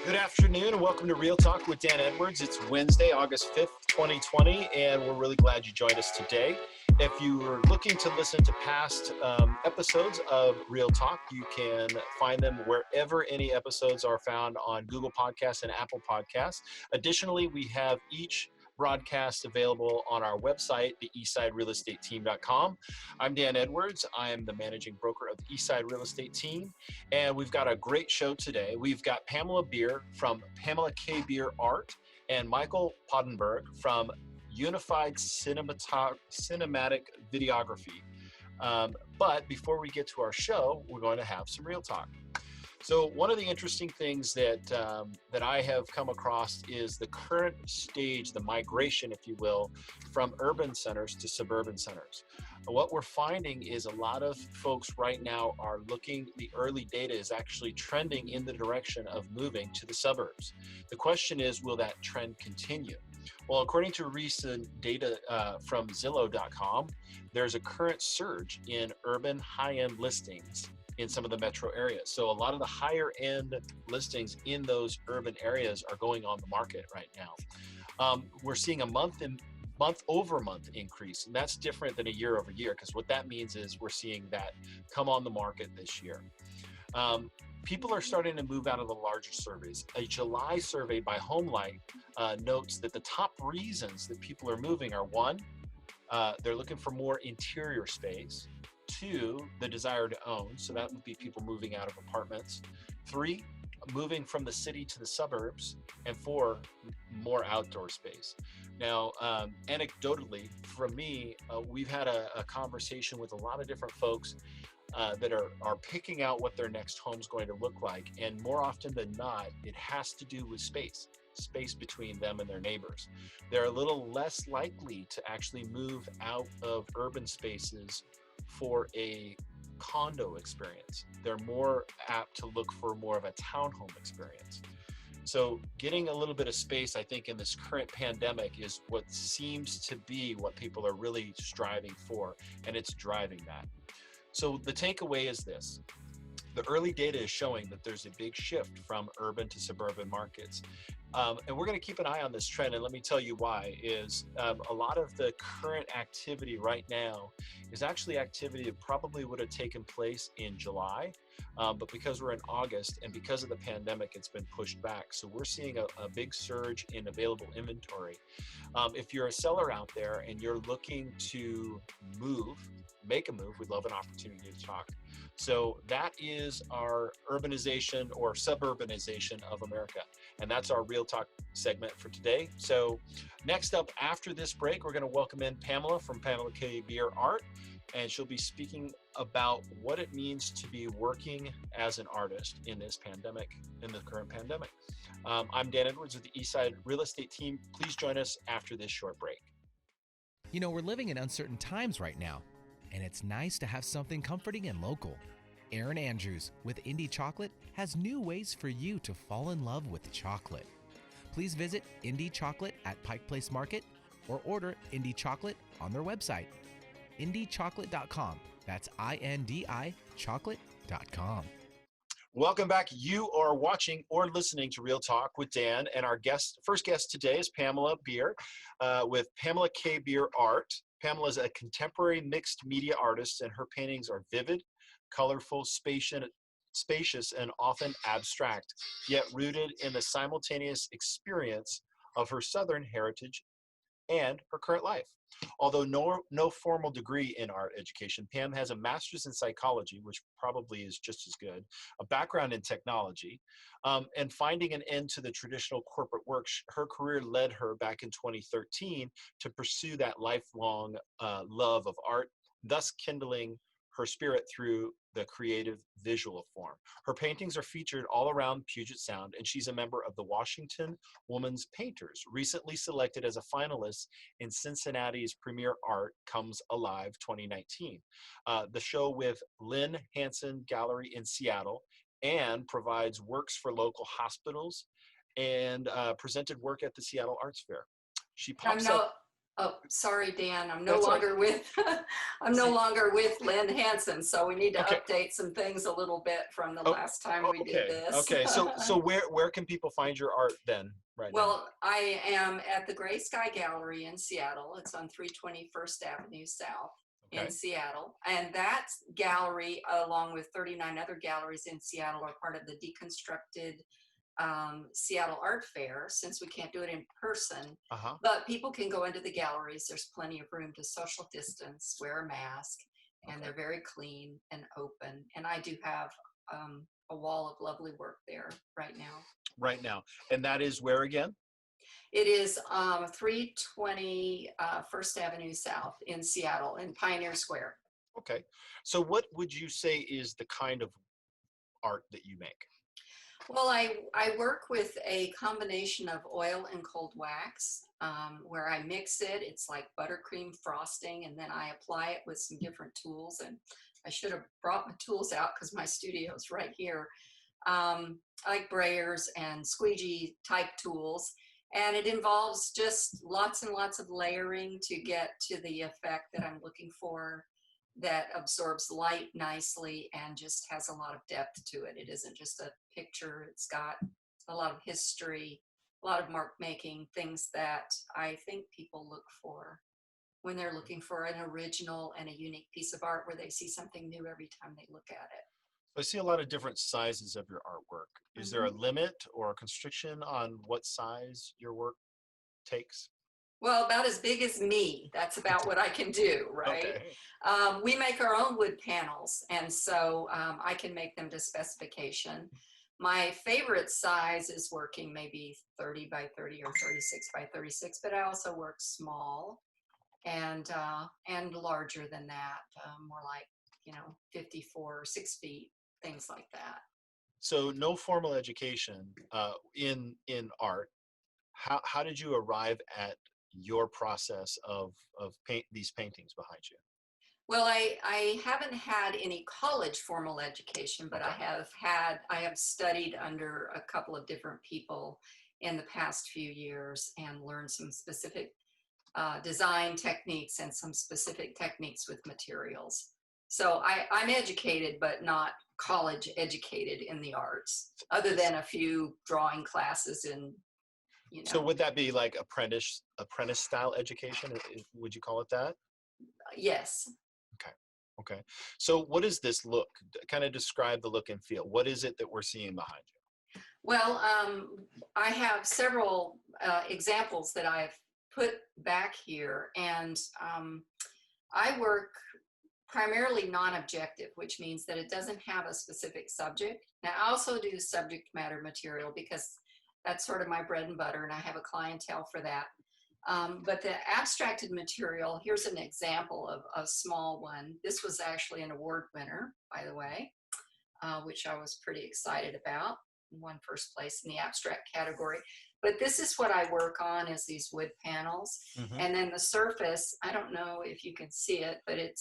Good afternoon and welcome to Real Talk with Dan Edwards. It's Wednesday, August 5th, 2020, and we're really glad you joined us today. If you are looking to listen to past episodes of Real Talk, you can find them wherever any episodes are found on Google Podcasts and Apple Podcasts. Additionally, we have each broadcast available on our website, the eastsiderealestateteam.com. I'm Dan Edwards. I am the managing broker of the Eastside Real Estate Team, and we've got a great show today. We've got Pamela Beer from Pamela Beer Art and Michael Poggenburg from Unified Cinematic Videography. But before we get to our show, we're going to have some real talk. So one of the interesting things that I have come across is the current stage, the migration, if you will, from urban centers to suburban centers. What we're finding is a lot of folks right now are looking, the early data is actually trending in the direction of moving to the suburbs. The question is, will that trend continue? Well, according to recent data from Zillow.com, there's a current surge in urban high-end listings in some of the metro areas. So a lot of the higher end listings in those urban areas are going on the market right now. We're seeing a month over month increase, and that's different than a year over year, because what that means is we're seeing that come on the market this year. People are starting to move out of the larger surveys. A July survey by HomeLight notes that the top reasons that people are moving are: one, they're looking for more interior space; two, the desire to own, so that would be people moving out of apartments; three, moving from the city to the suburbs; and four, more outdoor space. Now, anecdotally, from me, we've had a conversation with a lot of different folks that are picking out what their next home's going to look like, and more often than not, it has to do with space between them and their neighbors. They're a little less likely to actually move out of urban spaces for a condo experience. They're more apt to look for more of a townhome experience. So getting a little bit of space, I think, in this current pandemic is what seems to be what people are really striving for, and it's driving that. So the takeaway is this: the early data is showing that there's a big shift from urban to suburban markets. And we're going to keep an eye on this trend, and let me tell you why. Is a lot of the current activity right now is actually activity that probably would have taken place in July, but because we're in August and because of the pandemic, it's been pushed back. So we're seeing a big surge in available inventory. If you're a seller out there and you're looking to make a move, we'd love an opportunity to talk. So that is our urbanization or suburbanization of America. And that's our Real Talk segment for today. So next up after this break, we're going to welcome in Pamela from Pamela Beer Art, and she'll be speaking about what it means to be working as an artist in this pandemic, in the current pandemic. I'm Dan Edwards with the Eastside Real Estate Team. Please join us after this short break. You know, we're living in uncertain times right now, and it's nice to have something comforting and local. Aaron Andrews with Indie Chocolate has new ways for you to fall in love with chocolate. Please visit Indie Chocolate at Pike Place Market or order Indie Chocolate on their website, indiechocolate.com. That's INDI chocolate.com. Welcome back. You are watching or listening to Real Talk with Dan, and our first guest today is Pamela Beer with Pamela Beer Art. Pamela is a contemporary mixed media artist, and her paintings are vivid, colorful, spacious, and often abstract, yet rooted in the simultaneous experience of her Southern heritage and her current life. Although no formal degree in art education, Pam has a master's in psychology, which probably is just as good, a background in technology, and finding an end to the traditional corporate work. Her career led her back in 2013 to pursue that lifelong love of art, thus kindling her spirit through the creative visual form. Her paintings are featured all around Puget Sound, and she's a member of the Washington Women's Painters, recently selected as a finalist in Cincinnati's Premier Art Comes Alive 2019, the show with Lynn Hansen Gallery in Seattle, and provides works for local hospitals and presented work at the Seattle Arts Fair. She pops up Oh, sorry, Dan. I'm no That's all right. longer with I'm no longer with Lynn Hanson, so we need to Okay. update some things a little bit from the Oh, last time we did okay. this. Okay. So where can people find your art then right now? Well, I am at the Gray Sky Gallery in Seattle. It's on 320 First Avenue South in Okay. Seattle. And that gallery, along with 39 other galleries in Seattle, are part of the deconstructed Seattle Art Fair, since we can't do it in person. Uh-huh. But people can go into the galleries. There's plenty of room to social distance, wear a mask, and Okay. they're very clean and open. And I do have a wall of lovely work there right now. Right now. And that is where again? It is 320 First Avenue South in Seattle in Pioneer Square. Okay. So what would you say is the kind of art that you make? Well, I work with a combination of oil and cold wax where I mix it. It's like buttercream frosting, and then I apply it with some different tools. And I should have brought my tools out because my studio is right here. I like brayers and squeegee type tools. And it involves just lots and lots of layering to get to the effect that I'm looking for, that absorbs light nicely and just has a lot of depth to it. It isn't just a picture. It's got a lot of history, a lot of mark making, things that I think people look for when they're looking for an original and a unique piece of art where they see something new every time they look at it. I see a lot of different sizes of your artwork. Is there a limit or a constriction on what size your work takes? Well, about as big as me. That's about what I can do, right? Okay. We make our own wood panels, and so I can make them to specification. My favorite size is working maybe 30 by 30 or 36 by 36, but I also work small and larger than that, more like 54, 6 feet, things like that. So no formal education in art. How did you arrive at your process of paint these paintings behind you? Well, I haven't had any college formal education, but Okay. I have studied under a couple of different people in the past few years and learned some specific design techniques and some specific techniques with materials. So I'm educated, but not college educated in the arts, other than a few drawing classes and, So would that be like apprentice style education? Would you call it that? yes. Okay. Okay. So what does this look? Kind of describe the look and feel. What is it that we're seeing behind you? Well, I have several examples that I've put back here, and I work primarily non-objective, which means that it doesn't have a specific subject. Now, I also do subject matter material because that's sort of my bread and butter, and I have a clientele for that. But the abstracted material, here's an example of a small one. This was actually an award winner, by the way, which I was pretty excited about. Won first place in the abstract category. But this is what I work on, is these wood panels. Mm-hmm. And then the surface, I don't know if you can see it, but it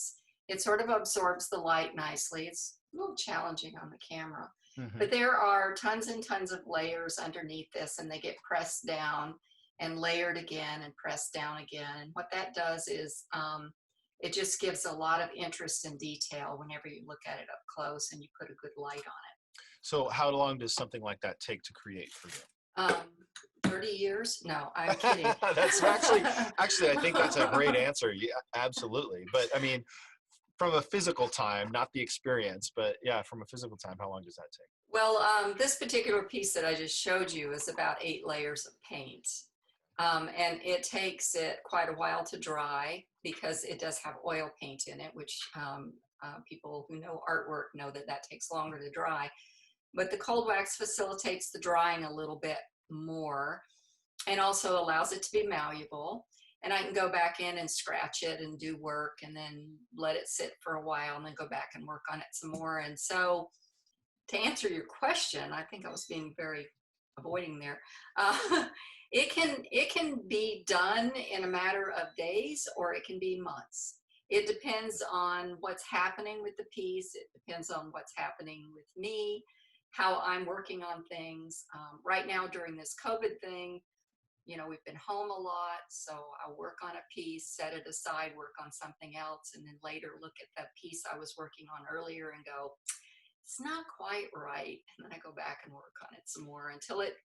sort of absorbs the light nicely. It's a little challenging on the camera. Mm-hmm. But there are tons and tons of layers underneath this, and they get pressed down and layered again and pressed down again. And what that does is it just gives a lot of interest and detail whenever you look at it up close and you put a good light on it. So how long does something like that take to create for you? 30 years? No, I'm kidding. That's actually, I think that's a great answer. Yeah, absolutely. But I mean, from a physical time, not the experience, but yeah, from a physical time, how long does that take? Well, this particular piece that I just showed you is about 8 layers of paint. And it takes it quite a while to dry because it does have oil paint in it, which people who know artwork know that that takes longer to dry. But the cold wax facilitates the drying a little bit more and also allows it to be malleable. And I can go back in and scratch it and do work and then let it sit for a while and then go back and work on it some more. And so to answer your question, I think I was being very avoiding there. It can be done in a matter of days, or it can be months. It depends on what's happening with the piece. It depends on what's happening with me, how I'm working on things. Right now during this COVID thing, we've been home a lot, so I'll work on a piece, set it aside, work on something else, and then later look at that piece I was working on earlier and go, it's not quite right. And then I go back and work on it some more until it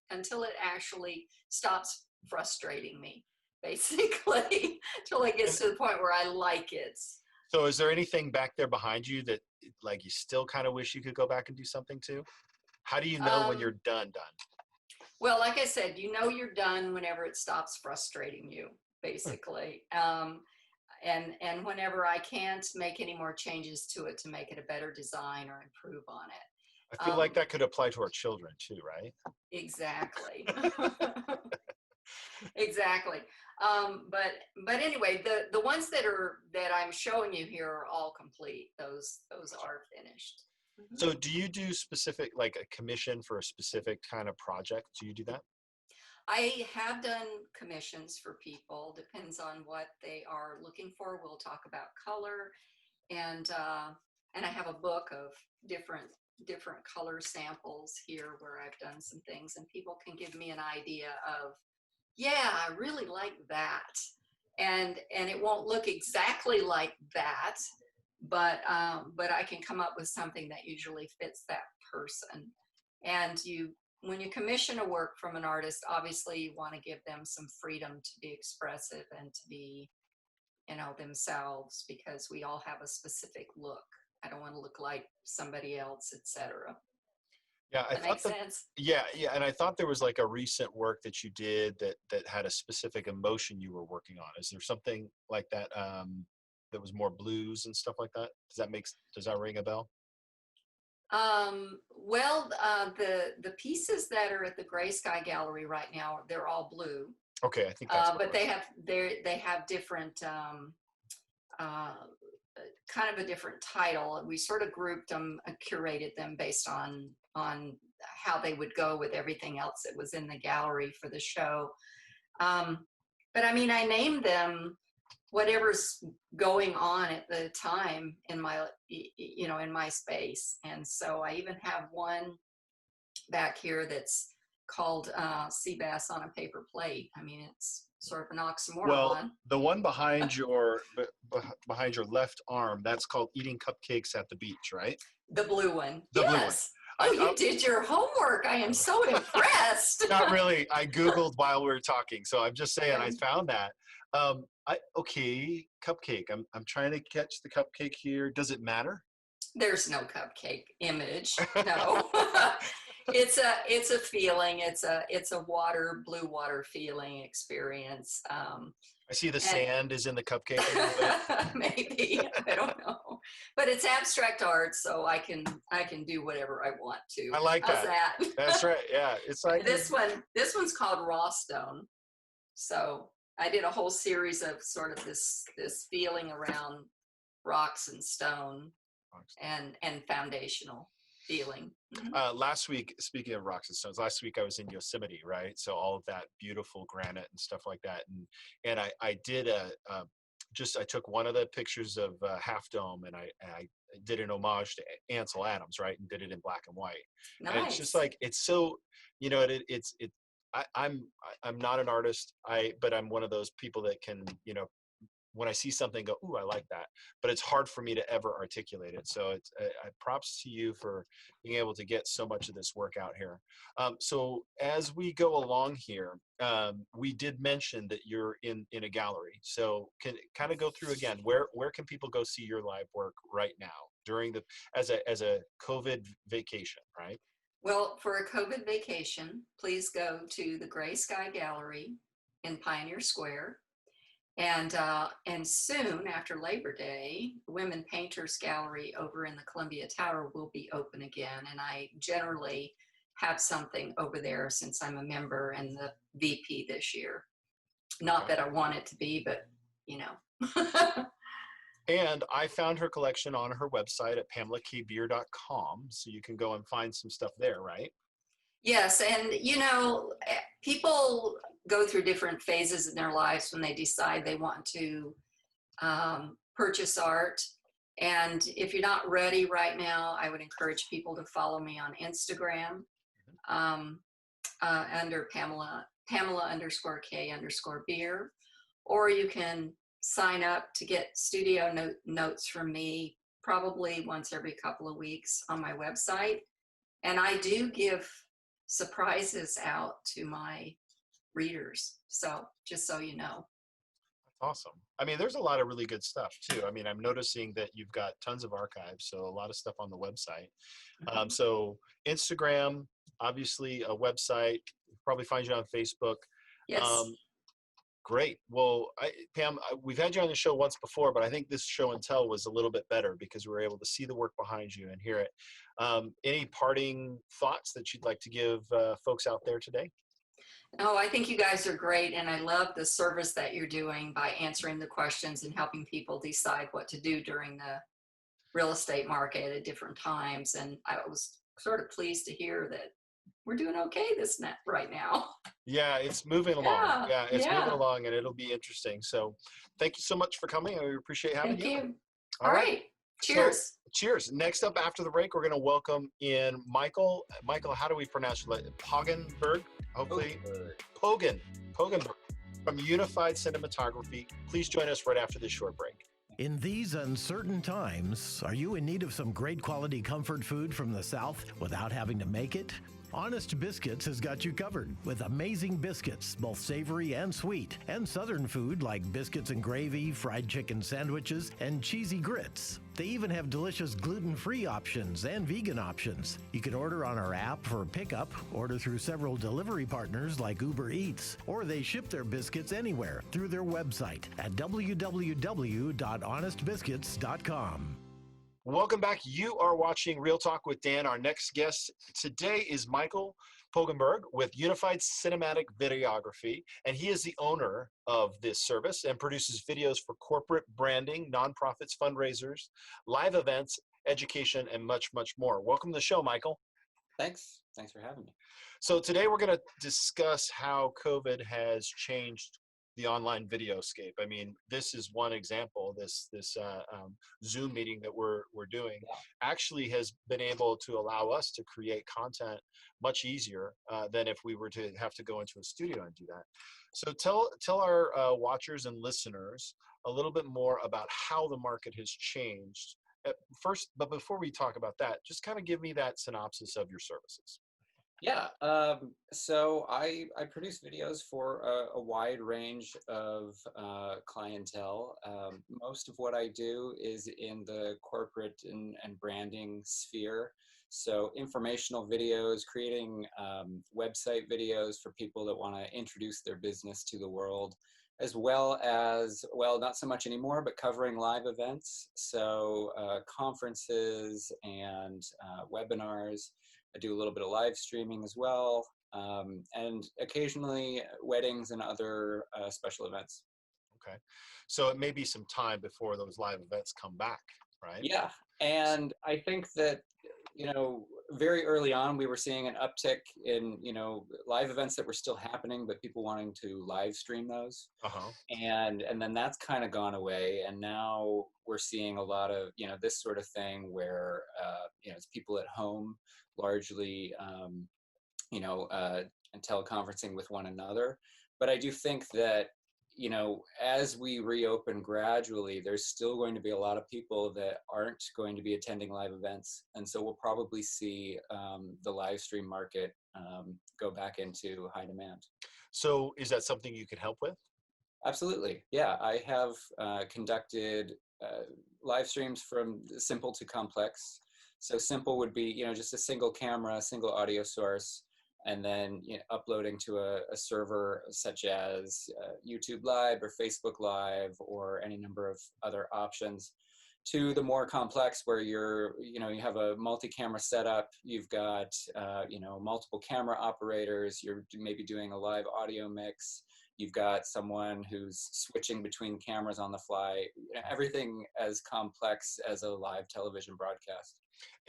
actually stops frustrating me, basically, till it gets to the point where I like it. So is there anything back there behind you that like you still kind of wish you could go back and do something to? How do you know when you're done? Well, like I said, you're done whenever it stops frustrating you, basically. And whenever I can't make any more changes to it to make it a better design or improve on it. I feel like that could apply to our children too, right? Exactly. Exactly. But anyway, the ones that I'm showing you here are all complete. Those are finished. So do you do specific, like a commission for a specific kind of project? Do you do that? I have done commissions for people, depends on what they are looking for. We'll talk about color, and I have a book of different color samples here where I've done some things, and people can give me an idea of, yeah, I really like that, and it won't look exactly like that, but I can come up with something that usually fits that person. And when you commission a work from an artist, obviously you want to give them some freedom to be expressive and to be, themselves, because we all have a specific look. I don't want to look like somebody else, etc. Yeah, That makes sense. Yeah, and I thought there was like a recent work that you did that had a specific emotion you were working on. Is there something like that that was more blues and stuff like that? Does that ring a bell? Well, the pieces that are at the Gray Sky Gallery right now, they're all blue. Okay, I think that's. But they have different kind of a different title. We sort of grouped them, curated them based on how they would go with everything else that was in the gallery for the show. But I mean, I named them whatever's going on at the time in my in my space. And so I even have one back here that's called sea bass on a paper plate. I mean, it's sort of an oxymoron. Well, the one behind your left arm, that's called Eating Cupcakes at the Beach, right? The blue one. The blue one. Oh, you did your homework. I am so impressed. Not really. I Googled while we were talking, so I'm just saying I found that. Okay, cupcake. I'm trying to catch the cupcake here. Does it matter? There's no cupcake image. No. It's a feeling. It's a blue water feeling experience. I see the sand is in the cupcake. Maybe, I don't know, but it's abstract art, so I can do whatever I want to. I like How's that. that? That's right. Yeah, it's like this one's called Raw Stone. So I did a whole series of sort of this feeling around rocks and stone and foundational feeling. Last week, speaking of rocks and stones, last week I was in Yosemite, right? So all of that beautiful granite and stuff like that, and I did I took one of the pictures of Half Dome, and I did an homage to Ansel Adams, right, and did it in black and white. Nice. And it's just like, it's so, I'm not an artist, but I'm one of those people that can, when I see something, go, ooh, I like that. But it's hard for me to ever articulate it. So it's props to you for being able to get so much of this work out here. So as we go along here, we did mention that you're in a gallery. So can kind of go through again, where can people go see your live work right now during as a COVID vacation, right? Well, for a COVID vacation, please go to the Gray Sky Gallery in Pioneer Square. And soon after Labor Day, the Women Painters Gallery over in the Columbia Tower will be open again. And I generally have something over there since I'm a member and the VP this year. Not that I want it to be, but And I found her collection on her website at pamelakbeer.com. So you can go and find some stuff there, right? Yes. And, people go through different phases in their lives when they decide they want to purchase art. And if you're not ready right now, I would encourage people to follow me on Instagram. under Pamela_K_Beer, or you can sign up to get studio notes from me probably once every couple of weeks on my website. And I do give surprises out to my readers. So just so you know. Awesome. I mean, there's a lot of really good stuff too. I mean, I'm noticing that you've got tons of archives, so a lot of stuff on the website. So Instagram, obviously a website, probably find you on Facebook. Yes. Great. Well, Pam, we've had you on the show once before, but I think this show and tell was a little bit better because we were able to see the work behind you and hear it. Any parting thoughts that you'd like to give folks out there today? Oh, I think you guys are great. And I love the service that you're doing by answering the questions and helping people decide what to do during the real estate market at different times. And I was sort of pleased to hear that we're doing okay right now. Yeah, it's moving along. Yeah, it's yeah. moving along, and it'll be interesting. So thank you so much for coming. I appreciate having you. Thank you. All right. Cheers. So, cheers. Next up after the break, we're going to welcome in Michael. Michael, how do we pronounce it? Poggenburg? Hopefully. Poggenburg from Unified Cinematography. Please join us right after this short break. In these uncertain times, are you in need of some great quality comfort food from the South without having to make it? Honest Biscuits has got you covered with amazing biscuits, both savory and sweet, and Southern food like biscuits and gravy, fried chicken sandwiches, and cheesy grits. They even have delicious gluten-free options and vegan options. You can order on our app for pickup, order through several delivery partners like Uber Eats, or they ship their biscuits anywhere through their website at www.honestbiscuits.com. Welcome back. You are watching Real Talk with Dan. Our next guest today is Michael Poggenburg with Unified Cinematic Videography, and he is the owner of this service and produces videos for corporate branding, nonprofits, fundraisers, live events, education, and much, much more. Welcome to the show, Michael. Thanks for having me. So today we're going to discuss how COVID has changed the online videoscape. I mean, this is one example. This Zoom meeting that we're doing actually has been able to allow us to create content much easier than if we were to have to go into a studio and do that. So tell our watchers and listeners a little bit more about how the market has changed. First, but before we talk about that, just kind of give me that synopsis of your services. Yeah, so I produce videos for a wide range of clientele. Most of what I do is in the corporate and branding sphere. So informational videos, creating website videos for people that want to introduce their business to the world, as well as, well, not so much anymore, but covering live events. So conferences and webinars. I do a little bit of live streaming as well, and occasionally weddings and other special events. Okay. So it may be some time before those live events come back, right? Yeah. And I think that, very early on, we were seeing an uptick in, live events that were still happening, but people wanting to live stream those. Uh-huh. And then that's kind of gone away. And now we're seeing a lot of, this sort of thing where, it's people at home largely, and teleconferencing with one another. But I do think that, as we reopen gradually, there's still going to be a lot of people that aren't going to be attending live events. And so we'll probably see the live stream market go back into high demand. So is that something you could help with? Absolutely. Yeah, I have conducted live streams from simple to complex. So simple would be, just a single camera, single audio source, and then uploading to a server such as YouTube Live or Facebook Live or any number of other options, to the more complex where you have a multi-camera setup, you've got, multiple camera operators, you're maybe doing a live audio mix, you've got someone who's switching between cameras on the fly, everything as complex as a live television broadcast.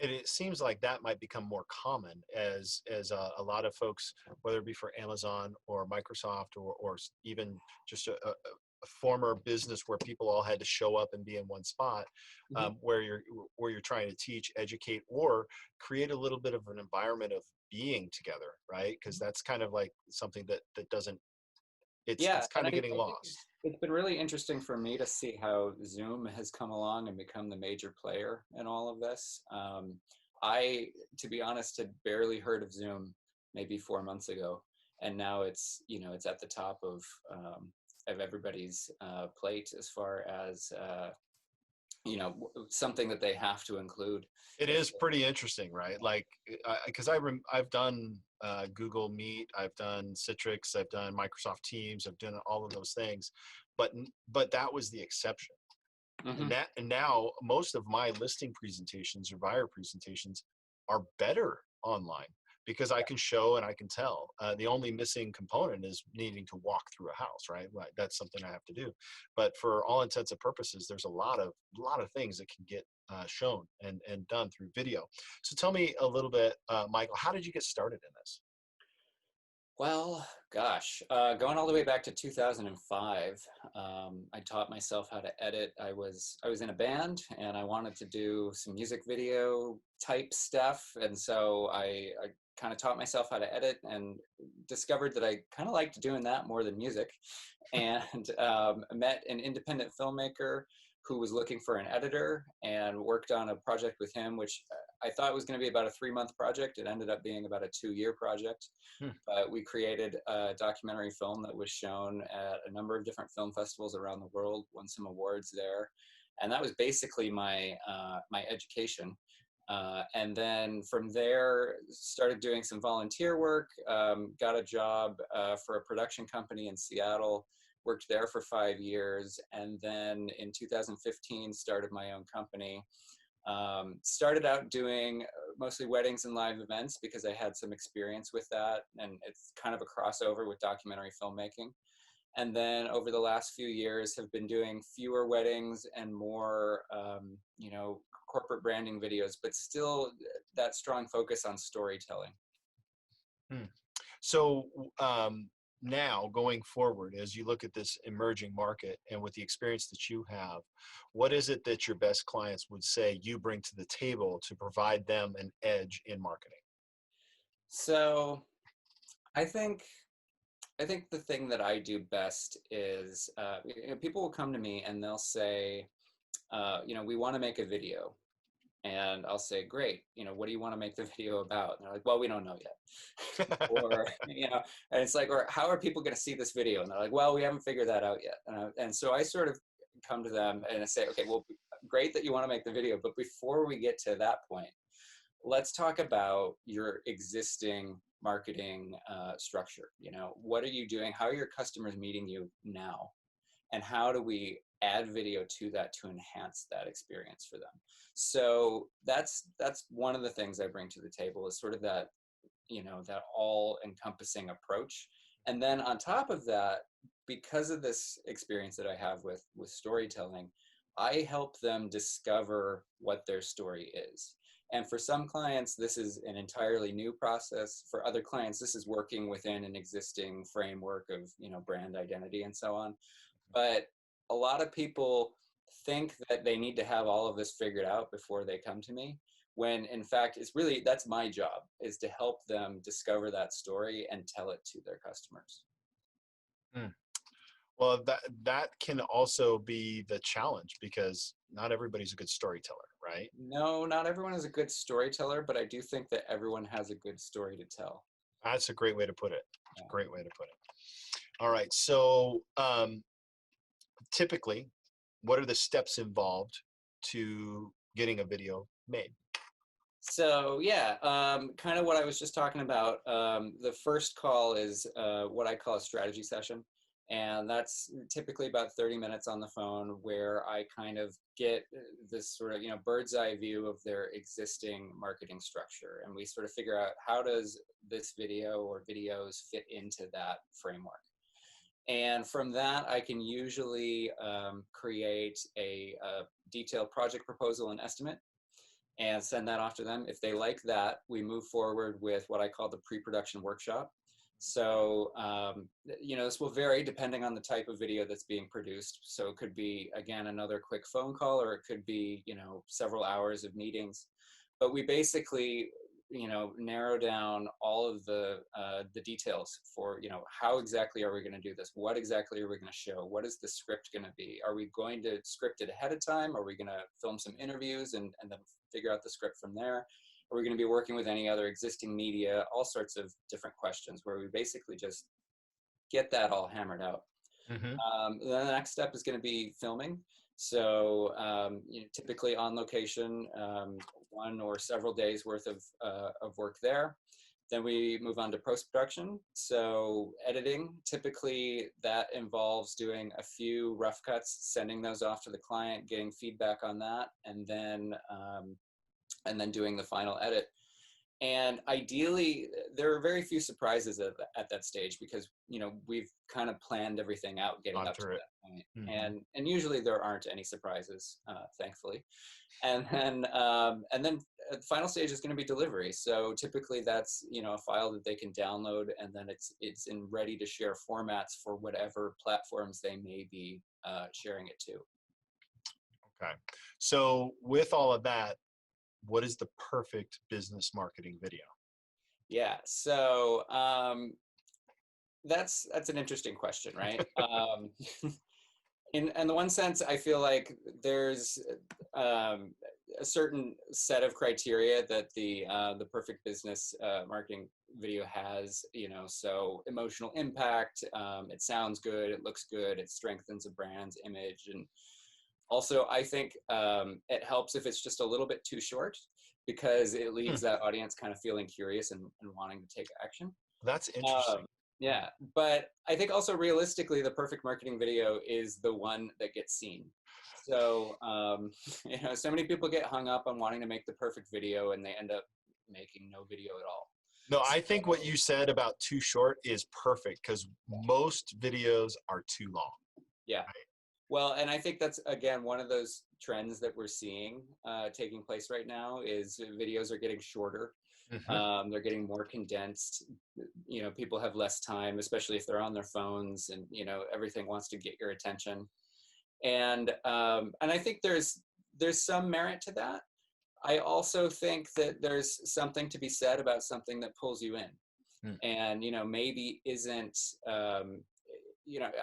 And it seems like that might become more common as a lot of folks, whether it be for Amazon or Microsoft or even just a former business where people all had to show up and be in one spot, where you're trying to teach, educate, or create a little bit of an environment of being together, right? Because that's kind of like something that doesn't, Yeah, it's and kind of getting I think lost. it's been really interesting for me to see how Zoom has come along and become the major player in all of this. I, to be honest, had barely heard of Zoom maybe 4 months ago, and now it's, you know, it's at the top of everybody's plate as far as you know, something that they have to include. It is pretty interesting, right? Like, because I've done Google Meet, I've done Citrix, I've done Microsoft Teams, I've done all of those things, but that was the exception. Hmm. And now most of my listing presentations or buyer presentations are better online because I can show and I can tell. The only missing component is needing to walk through a house, right? Right, that's something I have to do. But for all intents and purposes, there's a lot of things that can get shown and done through video. So tell me a little bit, Michael, how did you get started in this? Well, gosh, going all the way back to 2005, I taught myself how to edit. I was in a band and I wanted to do some music video type stuff, and so I kind of taught myself how to edit and discovered that I kind of liked doing that more than music, and met an independent filmmaker who was looking for an editor and worked on a project with him, which I thought was going to be about a 3-month project. It ended up being about a 2-year project. Hmm. But we created a documentary film that was shown at a number of different film festivals around the world, won some awards there. And that was basically my, my education. And then from there, started doing some volunteer work, got a job for a production company in Seattle, worked there for 5 years, and then in 2015 started my own company. Started out doing mostly weddings and live events because I had some experience with that, and it's kind of a crossover with documentary filmmaking. And then over the last few years have been doing fewer weddings and more, you know, corporate branding videos, but still that strong focus on storytelling. Hmm. So now going forward, as you look at this emerging market and with the experience that you have, what is it that your best clients would say you bring to the table to provide them an edge in marketing? So I think the thing that I do best is, you know, people will come to me and they'll say, you know, we want to make a video. And I'll say, great, you know, what do you want to make the video about? And they're like, well, we don't know yet. Or, you know, and it's like, or how are people going to see this video? And they're like, well, we haven't figured that out yet. And so I sort of come to them and I say, okay, well, great that you want to make the video, but before we get to that point, let's talk about your existing marketing structure. You know, what are you doing? How are your customers meeting you now? And how do we add video to that to enhance that experience for them? So that's one of the things I bring to the table, is sort of that, you know, that all encompassing approach. And then on top of that, because of this experience that I have with storytelling, I help them discover what their story is. And for some clients, this is an entirely new process. For other clients, this is working within an existing framework of, you know, brand identity and so on. But a lot of people think that they need to have all of this figured out before they come to me, when in fact it's really, that's my job, is to help them discover that story and tell it to their customers. Hmm. Well, that can also be the challenge because not everybody's a good storyteller, right? No, not everyone is a good storyteller, but I do think that everyone has a good story to tell. That's a great way to put it. It's Yeah. a great way to put it. All right. So typically, what are the steps involved to getting a video made? So yeah, kind of what I was just talking about. The first call is what I call a strategy session. And that's typically about 30 minutes on the phone, where I kind of get this sort of, you know, bird's eye view of their existing marketing structure. And we sort of figure out, how does this video or videos fit into that framework? And from that, I can usually create a detailed project proposal and estimate and send that off to them. If they like that, we move forward with what I call the pre-production workshop. So, you know, this will vary depending on the type of video that's being produced. So it could be, again, another quick phone call, or it could be, you know, several hours of meetings. But we basically narrow down all of the details for, how exactly are we going to do this? What exactly are we going to show? What is the script going to be? Are we going to script it ahead of time? Are we going to film some interviews and then figure out the script from there? Are we going to be working with any other existing media? All sorts of different questions where we basically just get that all hammered out. Then the next step is going to be filming. So typically on location, 1 or several days worth of work there. Then we move on to post-production. So editing, typically that involves doing a few rough cuts, sending those off to the client, getting feedback on that, and then doing the final edit. And ideally, there are very few surprises at that stage because, we've kind of planned everything out getting up to that point. And usually there aren't any surprises, thankfully. And then the final stage is going to be delivery. So typically that's, a file that they can download, and then it's in ready to share formats for whatever platforms they may be sharing it to. Okay. So with all of that, what is the perfect business marketing video? Yeah, so that's an interesting question, right? In the one sense, I feel like there's a certain set of criteria that the perfect business marketing video has. So emotional impact, it sounds good, it looks good, it strengthens a brand's image, and also, I think it helps if it's just a little bit too short because it leaves that audience kind of feeling curious and wanting to take action. That's interesting. Yeah, but I think also realistically, the perfect marketing video is the one that gets seen. So, so many people get hung up on wanting to make the perfect video and they end up making no video at all. No, I think what you said about too short is perfect because most videos are too long. Yeah. Right? Well, and I think that's, again, one of those trends that we're seeing taking place right now is videos are getting shorter. They're getting more condensed. People have less time, especially if they're on their phones, and, everything wants to get your attention. And I think there's some merit to that. I also think that there's something to be said about something that pulls you in and, maybe isn't,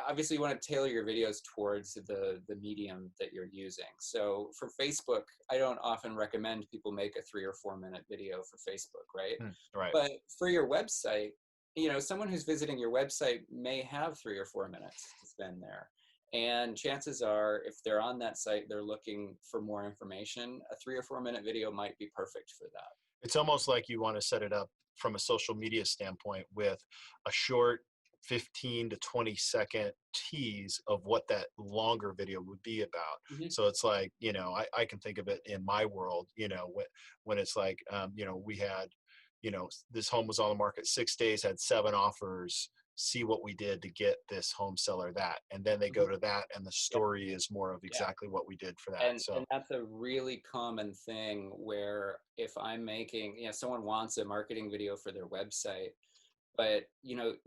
obviously you want to tailor your videos towards the medium that you're using. So for Facebook, I don't often recommend people make a 3 or 4 minute video for Facebook, right? Right. But for your website, someone who's visiting your website may have 3 or 4 minutes to spend there. And chances are, if they're on that site, they're looking for more information. A 3 or 4 minute video might be perfect for that. It's almost like you want to set it up from a social media standpoint with a short 15 to 20-second tease of what that longer video would be about. So it's like, I can think of it in my world, when it's like, we had, this home was on the market 6 days, had 7 offers, see what we did to get this home seller that. And then they go to that, and the story is more of exactly what we did for that. And that's a really common thing where if I'm making, someone wants a marketing video for their website, but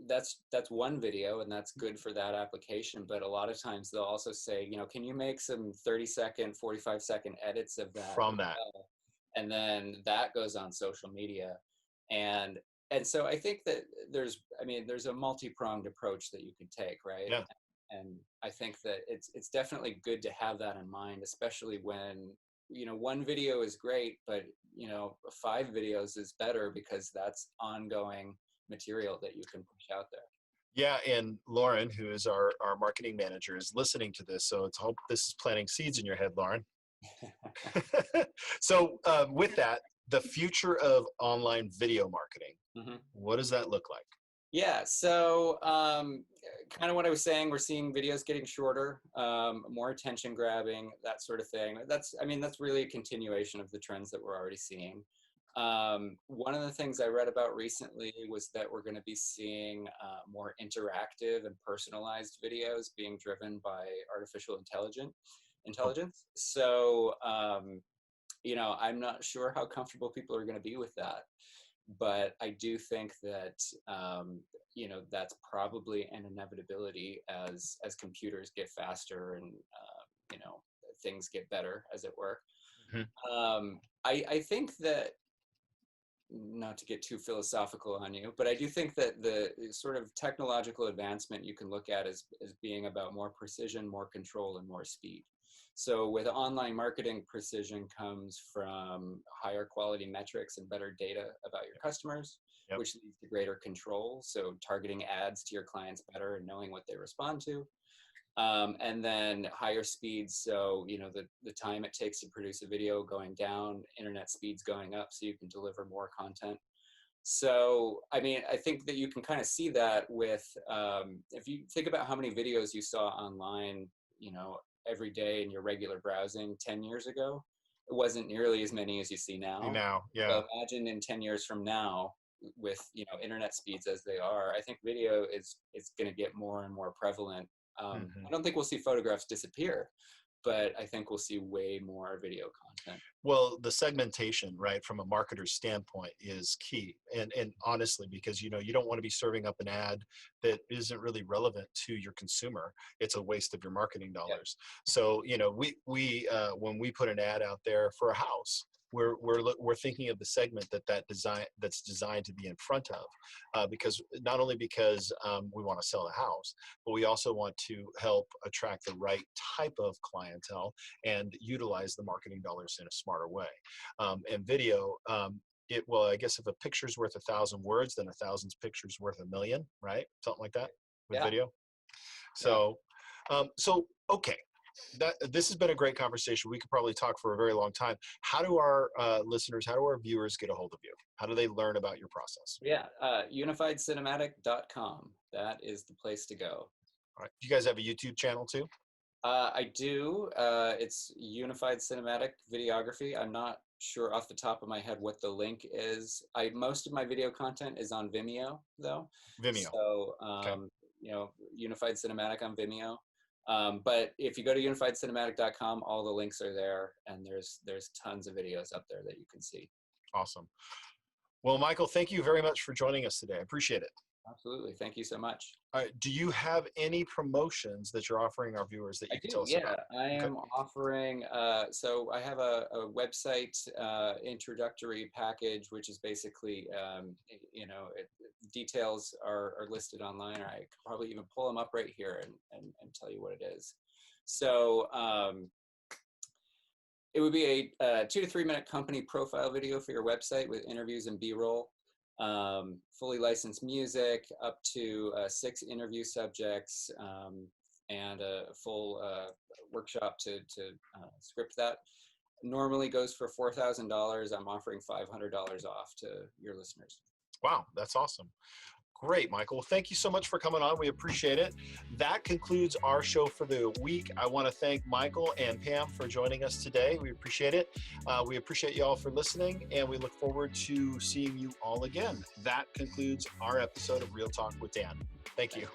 that's one video and that's good for that application. But a lot of times they'll also say, can you make some 30-second, 45-second edits of that from that? And then that goes on social media. And so I think that there's a multi-pronged approach that you can take, right? Yeah. And I think that it's definitely good to have that in mind, especially when, one video is great, but, 5 videos is better because that's ongoing material that you can push out there. Yeah, and Lauren, who is our marketing manager, is listening to this, so hope this is planting seeds in your head, Lauren. So with that, the future of online video marketing, what does that look like? Yeah, so kind of what I was saying, we're seeing videos getting shorter, more attention grabbing, that sort of thing. That's really a continuation of the trends that we're already seeing. One of the things I read about recently was that we're going to be seeing more interactive and personalized videos being driven by artificial intelligence. So, I'm not sure how comfortable people are going to be with that, but I do think that, that's probably an inevitability as computers get faster and, things get better, as it were. I think that not to get too philosophical on you, but I do think that the sort of technological advancement you can look at as being about more precision, more control, and more speed. So with online marketing, precision comes from higher quality metrics and better data about your customers, Yep. which leads to greater control. So targeting ads to your clients better and knowing what they respond to. And then higher speeds. So, you know, the time it takes to produce a video going down, internet speeds going up so you can deliver more content. So, I mean, I think that you can kind of see that with, if you think about how many videos you saw online, you know, every day in your regular browsing 10 years ago, it wasn't nearly as many as you see now. Now, yeah. So imagine in 10 years from now, with, you know, internet speeds as they are, I think video is going to get more and more prevalent. I don't think we'll see photographs disappear, but I think we'll see way more video content. Well, the segmentation, right, from a marketer's standpoint is key. And honestly, because, you know, you don't want to be serving up an ad that isn't really relevant to your consumer. It's a waste of your marketing dollars. Yep. So, you know, we when we put an ad out there for a house, we're thinking of the segment that's designed to be in front of, because not only because we want to sell the house, but we also want to help attract the right type of clientele and utilize the marketing dollars in a smarter way. And video, well, I guess if a picture's worth 1,000 words, then 1,000 pictures worth 1,000,000, right? Something like that with video. So, okay. This has been a great conversation. We could probably talk for a very long time. How do our listeners, how do our viewers get a hold of you? How do they learn about your process? Yeah, unifiedcinematic.com. That is the place to go. All right. Do you guys have a YouTube channel too? I do. It's Unified Cinematic Videography. I'm not sure off the top of my head what the link is. Most of my video content is on Vimeo, though. Vimeo. So, you know, Unified Cinematic on Vimeo. But if you go to unifiedcinematic.com, all the links are there, and there's tons of videos up there that you can see. Awesome. Well, Michael, thank you very much for joining us today. I appreciate it. Absolutely. Thank you so much. All right. Do you have any promotions that you're offering our viewers that you can tell us about? I am offering, so I have a website introductory package, which is basically, you know, details are listed online, or I could probably even pull them up right here and tell you what it is. So it would be a 2 to 3 minute company profile video for your website with interviews and B-roll. Fully licensed music, up to 6 interview subjects, and a full workshop to script that. Normally goes for $4,000. I'm offering $500 off to your listeners. Wow, that's awesome. Great, Michael. Well, thank you so much for coming on. We appreciate it. That concludes our show for the week. I want to thank Michael and Pam for joining us today. We appreciate it. We appreciate you all for listening, and we look forward to seeing you all again. That concludes our episode of Real Talk with Dan. Thank you.